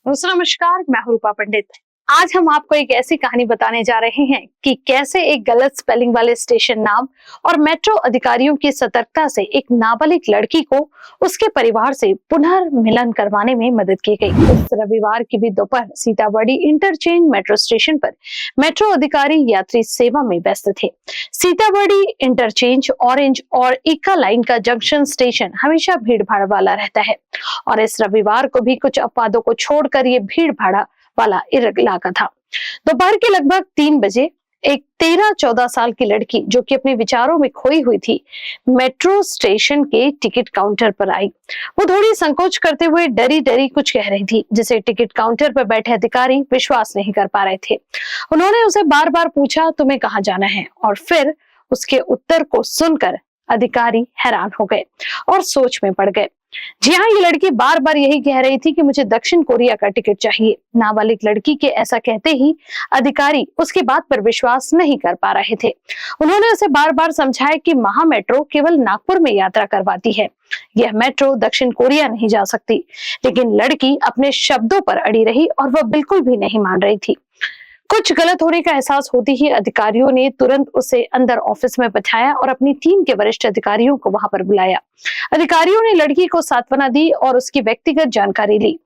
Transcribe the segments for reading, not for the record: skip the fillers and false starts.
दोस्तों नमस्कार, मैं हूं रूपा पंडित। आज हम आपको एक ऐसी कहानी बताने जा रहे हैं कि कैसे एक गलत स्पेलिंग वाले स्टेशन नाम और मेट्रो अधिकारियों की सतर्कता से एक नाबालिग लड़की को उसके परिवार से पुनर्मिलन करवाने में मदद की गई। इस रविवार की भी दोपहर सीताबड़ी इंटरचेंज मेट्रो स्टेशन पर मेट्रो अधिकारी यात्री सेवा में व्यस्त थे। सीताबड़ी इंटरचेंज ऑरेंज और इक्का लाइन का जंक्शन स्टेशन हमेशा भीड़ भाड़ वाला रहता है और इस रविवार को भी कुछ अपवादों को छोड़कर ये भीड़ भाड़ा वाला इलाका था। दोपहर के लगभग 3 बजे एक 13-14 साल की लड़की जो कि अपने विचारों में खोई हुई थी, मेट्रो स्टेशन के टिकट काउंटर पर आई। वो थोड़ी संकोच करते हुए डरी डरी कुछ कह रही थी, जिसे टिकट काउंटर पर बैठे अधिकारी विश्वास नहीं कर पा रहे थे। उन्होंने उसे बार बार पूछा, तुम्हें कहाँ जाना है? और फिर उसके उत्तर को सुनकर अधिकारी हैरान हो गए और सोच में पड़ गए। जी हाँ, ये लड़की बार बार यही कह रही थी कि मुझे दक्षिण कोरिया का टिकट चाहिए। नाबालिग लड़की के ऐसा कहते ही अधिकारी उसकी बात पर विश्वास नहीं कर पा रहे थे। उन्होंने उसे बार बार समझाया कि महा मेट्रो केवल नागपुर में यात्रा करवाती है, यह मेट्रो दक्षिण कोरिया नहीं जा सकती। लेकिन लड़की अपने शब्दों पर अड़ी रही और वह बिल्कुल भी नहीं मान रही थी। कुछ गलत होने का एहसास होते ही अधिकारियों ने तुरंत उसे अंदर ऑफिस में बैठाया और अपनी टीम के वरिष्ठ अधिकारियों को वहां पर बुलाया। अधिकारियों ने लड़की को सांत्वना दी और उसकी व्यक्तिगत जानकारी ली।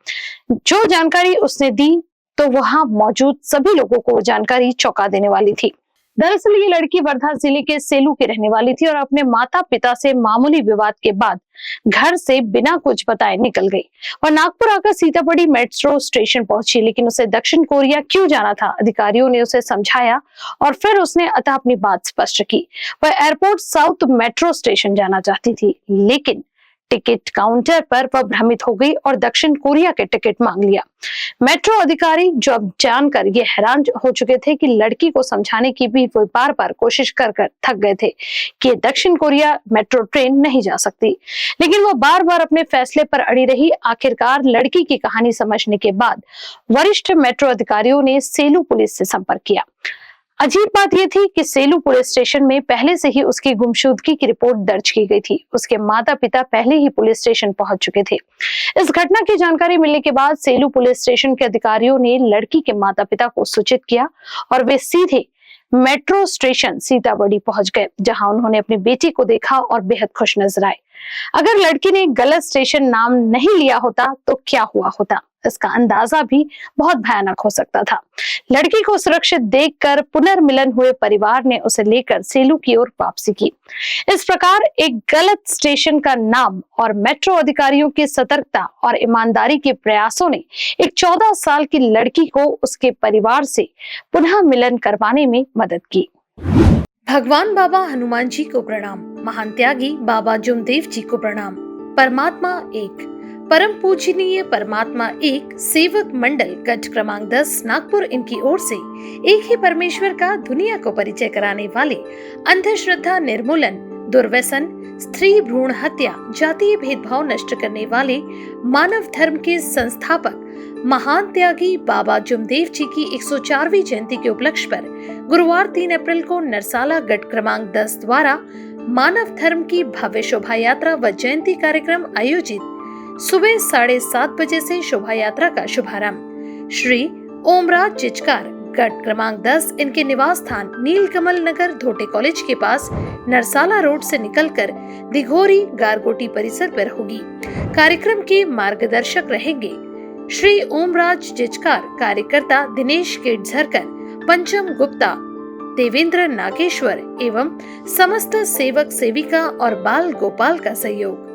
जो जानकारी उसने दी तो वहां मौजूद सभी लोगों को जानकारी चौंका देने वाली थी। दरअसल ये लड़की वर्धा जिले के सेलू की रहने वाली थी और अपने माता पिता से मामूली विवाद के बाद घर से बिना कुछ बताए निकल गई और नागपुर आकर सीताबड़ी मेट्रो स्टेशन पहुंची। लेकिन उसे दक्षिण कोरिया क्यों जाना था? अधिकारियों ने उसे समझाया और फिर उसने अतः अपनी बात स्पष्ट की। वह एयरपोर्ट साउथ मेट्रो स्टेशन जाना चाहती थी, लेकिन टिकट काउंटर पर वह भ्रमित हो गई और दक्षिण कोरिया के टिकट मांग लिया। मेट्रो अधिकारी जो अब जानकर ये हैरान हो चुके थे कि लड़की को समझाने की भी वो बार बार कोशिश कर थक गए थे कि दक्षिण कोरिया मेट्रो ट्रेन नहीं जा सकती, लेकिन वो बार बार अपने फैसले पर अड़ी रही। आखिरकार लड़की की कहानी समझने के बाद वरिष्ठ मेट्रो अधिकारियों ने सेलू पुलिस से संपर्क किया। अजीब बात यह थी कि सेलू पुलिस स्टेशन में पहले से ही उसकी गुमशुदगी की रिपोर्ट दर्ज की गई थी। उसके माता पिता पहले ही पुलिस स्टेशन पहुंच चुके थे। इस घटना की जानकारी मिलने के बाद सेलू पुलिस स्टेशन के अधिकारियों ने लड़की के माता पिता को सूचित किया और वे सीधे मेट्रो स्टेशन सीताबड़ी पहुंच गए, जहां उन्होंने अपनी बेटी को देखा और बेहद खुश नजर आए। अगर लड़की ने गलत स्टेशन नाम नहीं लिया होता तो क्या हुआ होता, इसका अंदाजा भी बहुत भयानक हो सकता था। लड़की को सुरक्षित देखकर पुनर्मिलन हुए परिवार ने उसे लेकर सेलू की ओर वापसी की। इस प्रकार एक गलत स्टेशन का नाम और मेट्रो अधिकारियों की सतर्कता और ईमानदारी के प्रयासों ने एक 14 साल की लड़की को उसके परिवार से पुनः मिलन करवाने में मदद की। भगवान बाबा हनुमान जी को प्रणाम, महान त्यागी बाबा जुमदेव जी को प्रणाम। परमात्मा एक, परम पूजनीय परमात्मा एक सेवक मंडल गट क्रमांक 10 नागपुर इनकी ओर से एक ही परमेश्वर का दुनिया को परिचय कराने वाले अंधश्रद्धा निर्मूलन, दुर्व्यसन, स्त्री भ्रूण हत्या, जातीय भेदभाव नष्ट करने वाले मानव धर्म के संस्थापक महान त्यागी बाबा जुमदेव जी की 104वीं जयंती के उपलक्ष्य पर गुरुवार 3 अप्रैल को नरसाला गट क्रमांक 10 द्वारा मानव धर्म की भव्य शोभा यात्रा व जयंती कार्यक्रम आयोजित। सुबह 7:30 बजे से शोभा यात्रा का शुभारंभ श्री ओमराज जिचकार गट क्रमांक 10 इनके निवास स्थान नीलकमल नगर धोटे कॉलेज के पास नरसाला रोड से निकलकर दिघोरी गारगोटी परिसर पर होगी। कार्यक्रम के मार्गदर्शक रहेंगे श्री ओमराज जिचकार, कार्यकर्ता दिनेश केटझरकर, पंचम गुप्ता, देवेंद्र नागेश्वर एवं समस्त सेवक सेविका और बाल गोपाल का सहयोग।